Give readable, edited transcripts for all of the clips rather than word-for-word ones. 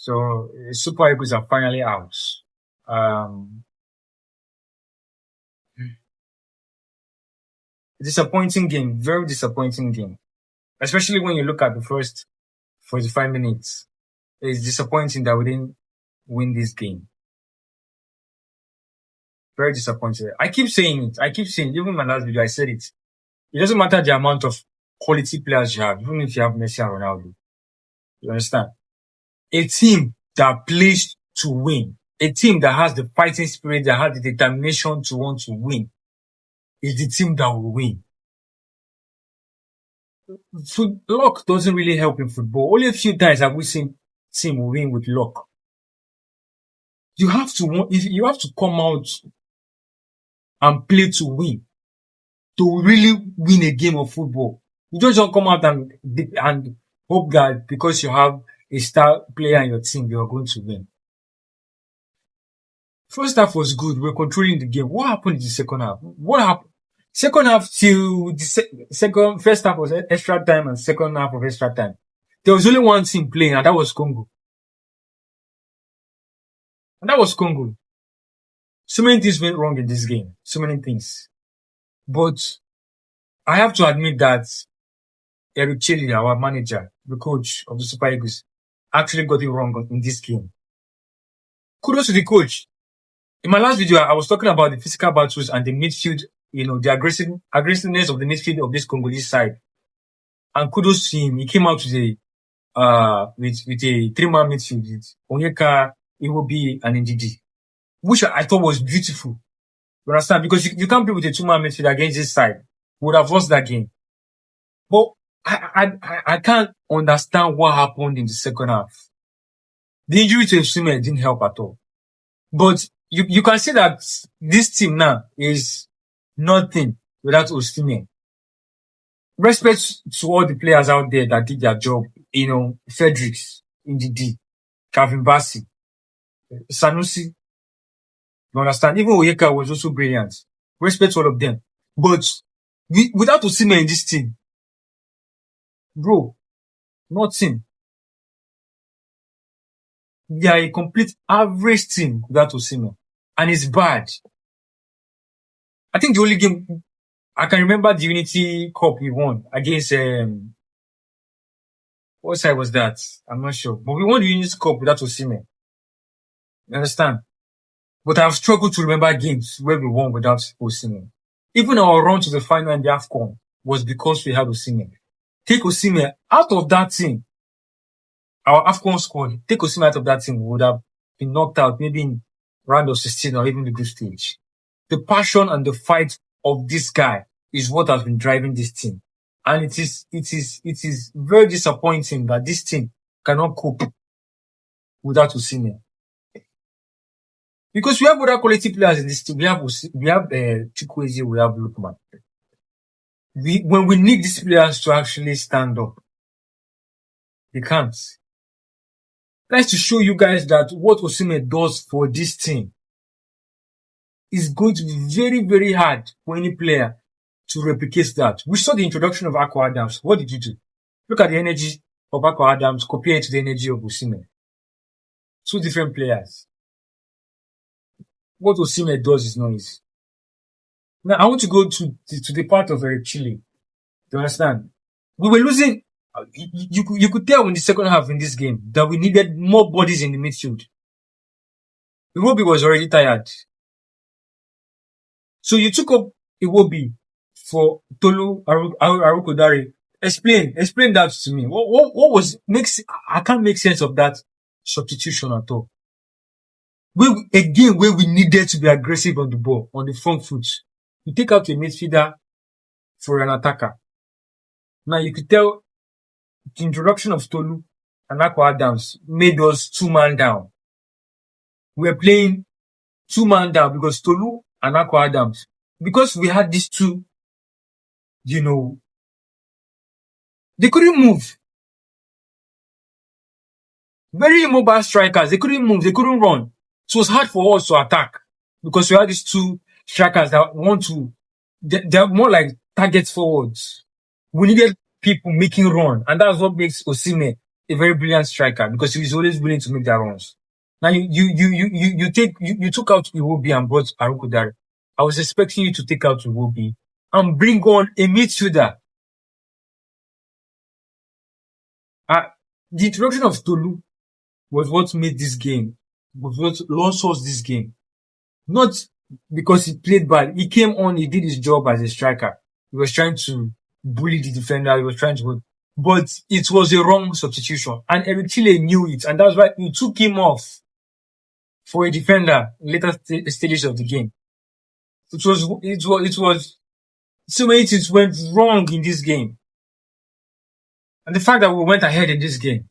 So Super Eagles are finally out. Um, Disappointing game, very disappointing game. Especially when you look at the first 45 minutes. It's disappointing that we didn't win this game. Very disappointed. I keep saying it. Even in my last video, I said it. It doesn't matter the amount of quality players you have, even if you have Messi and Ronaldo. You understand? A team that plays to win, a team that has the fighting spirit, that has the determination to want to win, is the team that will win. Luck doesn't really help in football. Only a few times have we seen team win with luck. You have to come out and play to win, to really win a game of football. You just don't come out and hope that because you have a star player in your team, you are going to win. First half was good. We were controlling the game. What happened in the second half? What happened? Second half till the first half was extra time and second half of extra time. There was only one team playing, and that was Congo. So many things went wrong in this game. So many things. But I have to admit that Eric Chile, our manager, the coach of the Super Eagles, actually got it wrong in this game. Kudos to the coach. In my last video, I was talking about the physical battles and the midfield, the aggressiveness of the midfield of this Congolese side. And kudos to him. He came out with a 3-man midfield with Onyeka, Iwobi, and Ndidi, which I thought was beautiful. You understand? Because you can't play with a 2-man midfield against this side. We would have lost that game. But I can't understand what happened in the second half. The injury to Osimhen didn't help at all. But you can see that this team now is nothing without Osimhen. Respect to all the players out there that did their job. Fredericks, Ndidi, Calvin Bassey, Sanusi. You understand? Even Onyeka was also brilliant. Respect to all of them. But without Osimhen in this team, bro, nothing. They are a complete average team without Osimhen. And it's bad. I think the only game I can remember, the Unity Cup we won against what side was that? I'm not sure. But we won the Unity Cup without Osimhen. You understand? But I've struggled to remember games where we won without Osimhen. Even our run to the final in the AFCON was because we had Osimhen. Take Osimhen out of that team, our AFCON squad, take Osimhen out of that team, we would have been knocked out maybe in round of 16 or even the group stage. The passion and the fight of this guy is what has been driving this team. And it is very disappointing that this team cannot cope without Osimhen. Because we have other quality players in this team. We have Chukwueze, we have Lookman. When we need these players to actually stand up, they can't. That's to show you guys that what Osimhen does for this team is going to be very, very hard for any player to replicate that. We saw the introduction of Akwa Adams. What did you do? Look at the energy of Akwa Adams compared to the energy of Osimhen. Two different players. What Osimhen does is not easy. Now, I want to go to the part of Chile. You understand? We were losing. You could tell in the second half in this game that we needed more bodies in the midfield. Iwobi was already tired. So you took up Iwobi for Tolu Arukodare. Explain that to me. I can't make sense of that substitution at all. Where we needed to be aggressive on the ball, on the front foot. You take out a midfielder for an attacker. Now you could tell the introduction of Tolu and Akwa Adams made us 2-man down. We were playing 2-man down because Tolu and Akwa Adams, because we had these two, they couldn't move. Very immobile strikers. They couldn't move. They couldn't run. So it was hard for us to attack because we had these two strikers that they're more like target forwards. We needed people making run, and that's what makes Osimhen a very brilliant striker because he was always willing to make that runs. Now you took out Iwobi and brought Arukudare. I was expecting you to take out Iwobi and bring on a midfielder. The introduction of Tolu was what made this game, was what lost us this game. Not because he played bad. He came on, he did his job as a striker. He was trying to bully the defender. He was trying to, but it was a wrong substitution. And Eric Chile knew it. And that's why he took him off for a defender in later stages of the game. It was, so many things went wrong in this game. And the fact that we went ahead in this game,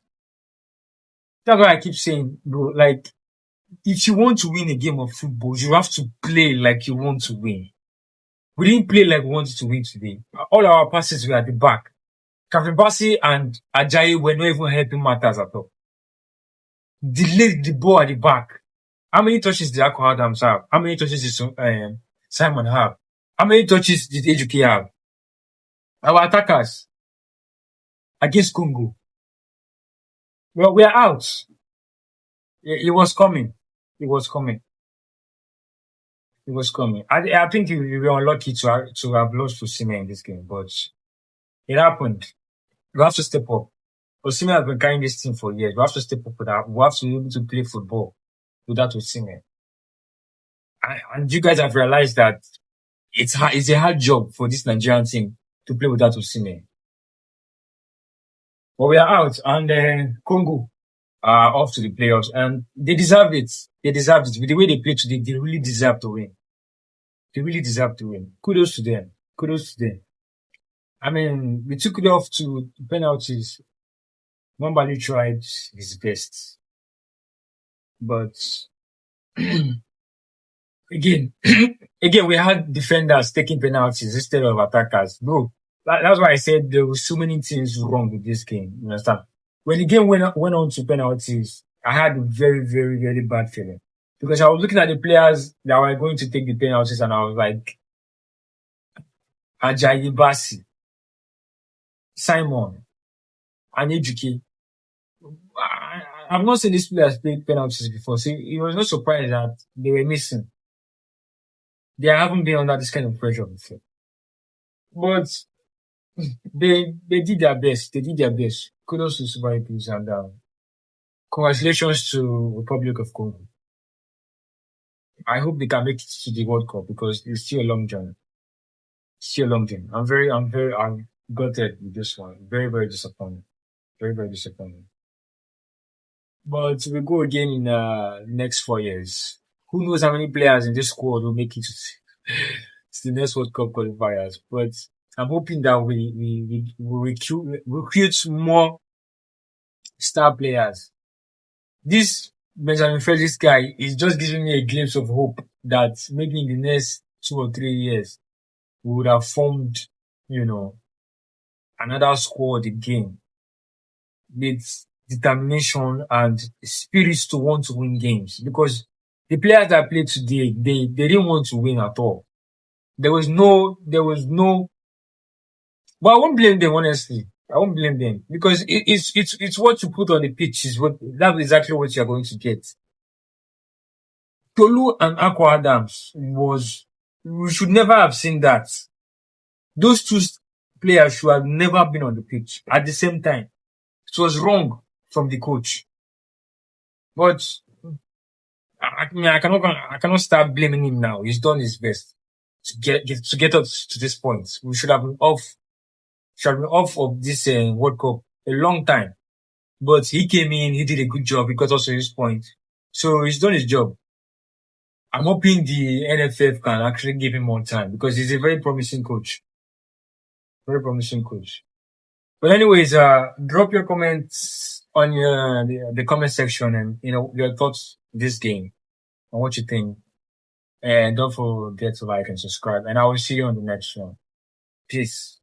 that's why I keep saying, bro, like, if you want to win a game of football, you have to play like you want to win. We didn't play like we wanted to win today. All our passes were at the back. Kevin Bassey and Ajayi were not even helping matters at all. Delayed the ball at the back. How many touches did Akko Adams have? How many touches did Simon have? How many touches did Ejuke have? Our attackers against Congo. Well, we are out. It was coming. It was coming. It was coming. I think we were unlucky to have lost to Osimhen in this game, but it happened. We have to step up. Osimhen has been carrying this team for years. We have to step up with that. We have to be able to play football without Osimhen. And you guys have realized that it's a hard job for this Nigerian team to play without Osimhen. But we are out, and Congo are off to the playoffs, and they deserve it. They deserve it. With the way they play today, they really deserve to win. They really deserve to win. Kudos to them. Kudos to them. I mean, we took it off to penalties. Mwambali tried his best. But again, we had defenders taking penalties instead of attackers. Bro, that's why I said there were so many things wrong with this game. You understand? When the game went on to penalties, I had a very, very, very bad feeling. Because I was looking at the players that were going to take the penalties and I was like, Ajayi Bassi, Simon, and Ejuke. I've not seen these players play penalties before, so it was no surprise that they were missing. They haven't been under this kind of pressure before. But they did their best. They did their best. Kudos to Super Eagles and congratulations to Republic of Congo. I hope they can make it to the World Cup because it's still a long journey. Still a long journey. I'm gutted with this one. Very, very disappointed. Very, very disappointed. But we go again in next 4 years. Who knows how many players in this squad will make it to the next World Cup qualifiers. But I'm hoping that we recruit more star players. This Benjamin Frederick's guy is just giving me a glimpse of hope that maybe in the next 2 or 3 years, we would have formed, another squad again with determination and spirits to want to win games. Because the players that played today, they didn't want to win at all. There was no, but I won't blame them, honestly. I won't blame them because it's what you put on the pitch that's exactly what you're going to get. Tolu and Akko Adams we should never have seen that. Those two players should have never been on the pitch at the same time. It was wrong from the coach. But I cannot start blaming him now. He's done his best to get us to this point. We should have been off of this World Cup a long time. But he came in, he did a good job, he got us to his point. So he's done his job. I'm hoping the NFF can actually give him more time because he's a very promising coach. Very promising coach. But anyways, drop your comments on the comment section and, your thoughts on this game and what you think. And don't forget to like and subscribe. And I will see you on the next one. Peace.